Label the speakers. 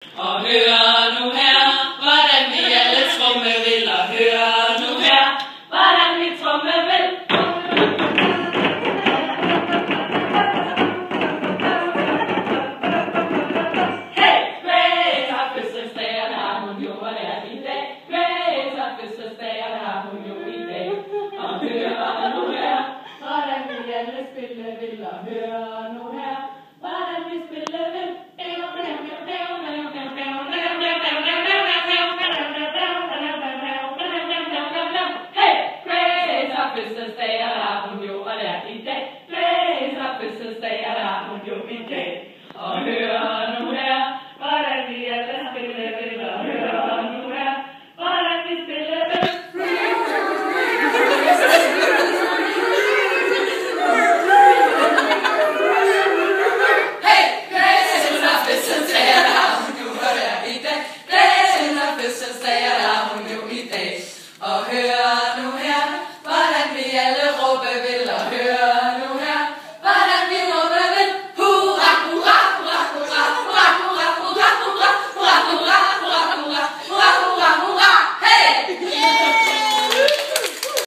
Speaker 1: Og hør nu her, hvordan vi alle trommevinder. Hør nu her, hvordan vi trommevinder. Hey, Grace har fødselsdag, og det har hun jo, og det er i dag. Grace har fødselsdag, og det har hun jo i dag. Og hør nu her, hvordan vi alle spillevinder. Hør nu her, hvordan vi spillevinder. Fødselsdag, og der har hun jo, og det er i dag. Grace har fødselsdag, og der har hun jo i dag. Og hør nu her, hvordan vi alle spillevinder. Hør nu her, hvordan vi spillevinder. Hey, Grace har fødselsdag, og der har hun jo, og det er i dag. Grace har fødselsdag, og der har hun jo i dag. Og hør nu her,